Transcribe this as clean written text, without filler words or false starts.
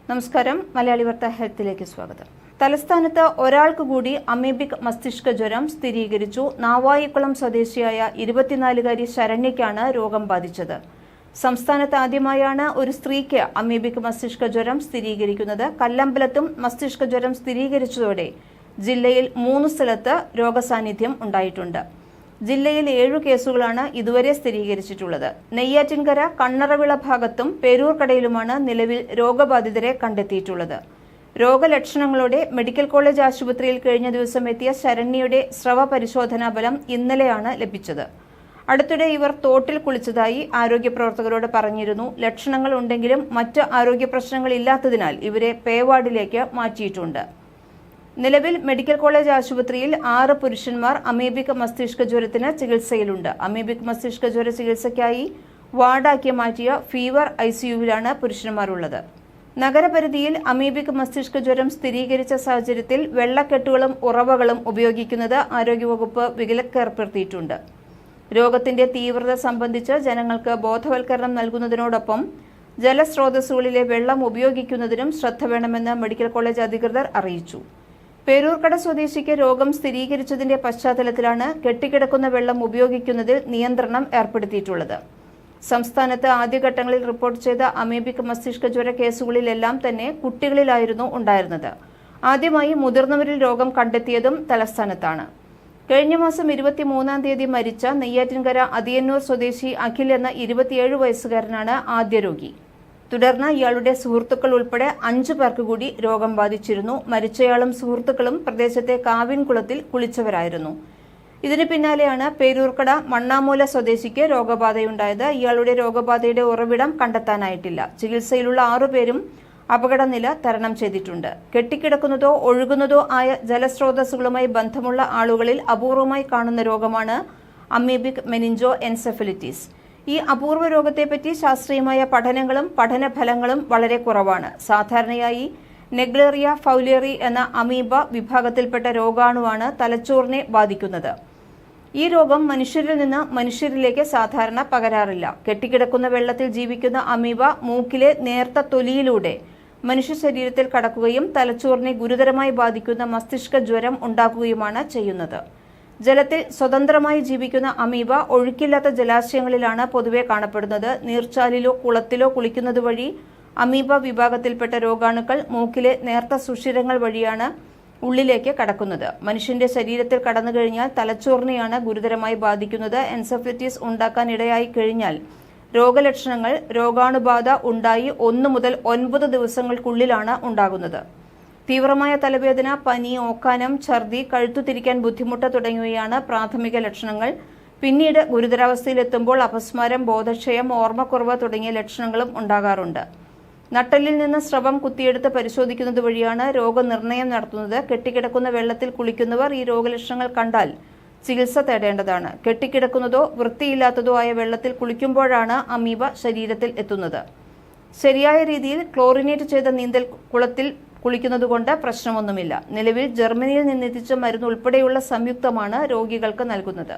നമസ്കാരം. മലയാളി വാർത്ത ഹെൽത്തിലേക്ക് സ്വാഗതം. തലസ്ഥാനത്ത് ഒരാൾക്ക് കൂടി അമീബിക് മസ്തിഷ്ക ജ്വരം സ്ഥിരീകരിച്ചു. നാവായിക്കുളം സ്വദേശിയായ 24-കാരി ശരണ്യയ്ക്കാണ് രോഗം ബാധിച്ചത്. സംസ്ഥാനത്ത് ആദ്യമായാണ് ഒരു സ്ത്രീക്ക് അമീബിക് മസ്തിഷ്ക ജ്വരം സ്ഥിരീകരിക്കുന്നത്. കല്ലമ്പലത്തും മസ്തിഷ്ക ജ്വരം സ്ഥിരീകരിച്ചതോടെ ജില്ലയിൽ 3 സ്ഥലത്ത് രോഗസാന്നിധ്യം ഉണ്ടായിട്ടുണ്ട്. ജില്ലയിൽ 7 കേസുകളാണ് ഇതുവരെ സ്ഥിരീകരിച്ചിട്ടുള്ളത്. നെയ്യാറ്റിൻകര, കണ്ണറവിള ഭാഗത്തും പേരൂർക്കടയിലുമാണ് നിലവിൽ രോഗബാധിതരെ കണ്ടെത്തിയിട്ടുള്ളത്. രോഗലക്ഷണങ്ങളോടെ മെഡിക്കൽ കോളേജ് ആശുപത്രിയിൽ കഴിഞ്ഞ ദിവസം എത്തിയ ശരണ്യയുടെ സ്രവ പരിശോധനാ ഫലം ഇന്നലെയാണ് ലഭിച്ചത്. അടുത്തിടെ ഇവർ തോട്ടിൽ കുളിച്ചതായി ആരോഗ്യപ്രവർത്തകരോട് പറഞ്ഞിരുന്നു. ലക്ഷണങ്ങൾ ഉണ്ടെങ്കിലും മറ്റ് ആരോഗ്യ പ്രശ്നങ്ങളില്ലാത്തതിനാൽ ഇവരെ പേവാർഡിലേക്ക് മാറ്റിയിട്ടുണ്ട്. നിലവിൽ മെഡിക്കൽ കോളേജ് ആശുപത്രിയിൽ 6 പുരുഷന്മാർ അമീബിക് മസ്തിഷ്ക ജ്വരത്തിന് ചികിത്സയിലുണ്ട്. അമീബിക് മസ്തിഷ്ക ജ്വര ചികിത്സയ്ക്കായി വാർഡാക്കി മാറ്റിയ ഫീവർ ഐസിയുവിലാണ് പുരുഷന്മാരുള്ളത്. നഗരപരിധിയിൽ അമീബിക് മസ്തിഷ്ക ജ്വരം സ്ഥിരീകരിച്ച സാഹചര്യത്തിൽ വെള്ളക്കെട്ടുകളും ഉറവകളും ഉപയോഗിക്കുന്നത് ആരോഗ്യവകുപ്പ് വിലക്കേർപ്പെടുത്തിയിട്ടുണ്ട്. രോഗത്തിന്റെ തീവ്രത സംബന്ധിച്ച് ജനങ്ങൾക്ക് ബോധവൽക്കരണം നൽകുന്നതിനോടൊപ്പം ജലസ്രോതസ്സുകളിലെ വെള്ളം ഉപയോഗിക്കുന്നതിനും ശ്രദ്ധ വേണമെന്ന് മെഡിക്കൽ കോളേജ് അധികൃതർ അറിയിച്ചു. പേരൂർക്കട സ്വദേശിക്ക് രോഗം സ്ഥിരീകരിച്ചതിന്റെ പശ്ചാത്തലത്തിലാണ് കെട്ടിക്കിടക്കുന്ന വെള്ളം ഉപയോഗിക്കുന്നതിൽ നിയന്ത്രണം ഏർപ്പെടുത്തിയിട്ടുള്ളത്. സംസ്ഥാനത്ത് ആദ്യഘട്ടങ്ങളിൽ റിപ്പോർട്ട് ചെയ്ത അമീബിക് മസ്തിഷ്ക ജ്വര കേസുകളിലെല്ലാം തന്നെ കുട്ടികളിലായിരുന്നു ഉണ്ടായിരുന്നത്. ആദ്യമായി മുതിർന്നവരിൽ രോഗം കണ്ടെത്തിയതും തലസ്ഥാനത്താണ്. കഴിഞ്ഞ മാസം 23-ാം തീയതി മരിച്ച നെയ്യാറ്റിൻകര അതിയന്നൂർ സ്വദേശി അഖിൽ എന്ന 27 വയസ്സുകാരനാണ് ആദ്യ രോഗി. തുടർന്ന് ഇയാളുടെ സുഹൃത്തുക്കൾ ഉൾപ്പെടെ 5 പേർക്ക് കൂടി രോഗം ബാധിച്ചിരുന്നു. മരിച്ചയാളും സുഹൃത്തുക്കളും പ്രദേശത്തെ കാവിൻകുളത്തിൽ കുളിച്ചവരായിരുന്നു. ഇതിന് പിന്നാലെയാണ് പേരൂർക്കട മണ്ണാമൂല സ്വദേശിക്ക് രോഗബാധയുണ്ടായത്. ഇയാളുടെ രോഗബാധയുടെ ഉറവിടം കണ്ടെത്താനായിട്ടില്ല. ചികിത്സയിലുള്ള 6 പേരും അപകടനില തരണം ചെയ്തിട്ടുണ്ട്. കെട്ടിക്കിടക്കുന്നതോ ഒഴുകുന്നതോ ആയ ജലസ്രോതസ്സുകളുമായി ബന്ധമുള്ള ആളുകളിൽ അപൂർവമായി കാണുന്ന രോഗമാണ് അമീബിക് മെനിഞ്ചോ എൻസെഫലിറ്റിസ്. ഈ അപൂർവ രോഗത്തെപ്പറ്റി ശാസ്ത്രീയമായ പഠനങ്ങളും പഠനഫലങ്ങളും വളരെ കുറവാണ്. സാധാരണയായി നെഗ്ലേറിയ ഫൗലേറി എന്ന അമീബ വിഭാഗത്തിൽപ്പെട്ട രോഗാണുവാണ് തലച്ചോറിനെ ബാധിക്കുന്നത്. ഈ രോഗം മനുഷ്യരിൽ നിന്ന് മനുഷ്യരിലേക്ക് സാധാരണ പകരാറില്ല. കെട്ടിക്കിടക്കുന്ന വെള്ളത്തിൽ ജീവിക്കുന്ന അമീബ മൂക്കിലെ നേർത്ത തൊലിയിലൂടെ മനുഷ്യ ശരീരത്തിൽ കടക്കുകയും തലച്ചോറിനെ ഗുരുതരമായി ബാധിക്കുന്ന മസ്തിഷ്ക ജ്വരം ഉണ്ടാക്കുകയുമാണ് ചെയ്യുന്നത്. ജലത്തിൽ സ്വതന്ത്രമായി ജീവിക്കുന്ന അമീബ ഒഴുക്കില്ലാത്ത ജലാശയങ്ങളിലാണ് പൊതുവെ കാണപ്പെടുന്നത്. നീർച്ചാലിലോ കുളത്തിലോ കുളിക്കുന്നത് വഴി അമീബ വിഭാഗത്തിൽപ്പെട്ട രോഗാണുക്കൾ മൂക്കിലെ നേർത്ത സുഷിരങ്ങൾ വഴിയാണ് ഉള്ളിലേക്ക് കടക്കുന്നത്. മനുഷ്യന്റെ ശരീരത്തിൽ കടന്നു കഴിഞ്ഞാൽ തലച്ചോറിനെയാണ് ഗുരുതരമായി ബാധിക്കുന്നത്. എൻസെഫലിറ്റിസ് ഉണ്ടാക്കാൻ ഇടയായി കഴിഞ്ഞാൽ രോഗലക്ഷണങ്ങൾ രോഗാണുബാധ ഉണ്ടായി 1 മുതൽ 9 ദിവസങ്ങൾക്കുള്ളിലാണ് ഉണ്ടാകുന്നത്. തീവ്രമായ തലവേദന, പനി, ഓക്കാനം, ഛർദി, കഴുത്തുതിരിക്കാൻ ബുദ്ധിമുട്ട് തുടങ്ങിയവയാണ് പ്രാഥമിക ലക്ഷണങ്ങൾ. പിന്നീട് ഗുരുതരാവസ്ഥയിലെത്തുമ്പോൾ അപസ്മാരം, ബോധക്ഷയം, ഓർമ്മക്കുറവ് തുടങ്ങിയ ലക്ഷണങ്ങളും ഉണ്ടാകാറുണ്ട്. നട്ടെല്ലിൽ നിന്ന് സ്രവം കുത്തിയെടുത്ത് പരിശോധിക്കുന്നത് വഴിയാണ് രോഗനിർണയം നടത്തുന്നത്. കെട്ടിക്കിടക്കുന്ന വെള്ളത്തിൽ കുളിക്കുന്നവർ ഈ രോഗലക്ഷണങ്ങൾ കണ്ടാൽ ചികിത്സ തേടേണ്ടതാണ്. കെട്ടിക്കിടക്കുന്നതോ വൃത്തിയില്ലാത്തതോ ആയ വെള്ളത്തിൽ കുളിക്കുമ്പോഴാണ് അമീബ ശരീരത്തിൽ എത്തുന്നത്. ശരിയായ രീതിയിൽ ക്ലോറിനേറ്റ് ചെയ്ത നീന്തൽ കുളത്തിൽ കുളിക്കുന്നതുകൊണ്ട് പ്രശ്നമൊന്നുമില്ല. നിലവിൽ ജർമ്മനിയിൽ നിന്നെത്തിച്ച മരുന്ന് ഉൾപ്പെടെയുള്ള സംയുക്തമാണ് രോഗികൾക്ക് നൽകുന്നത്.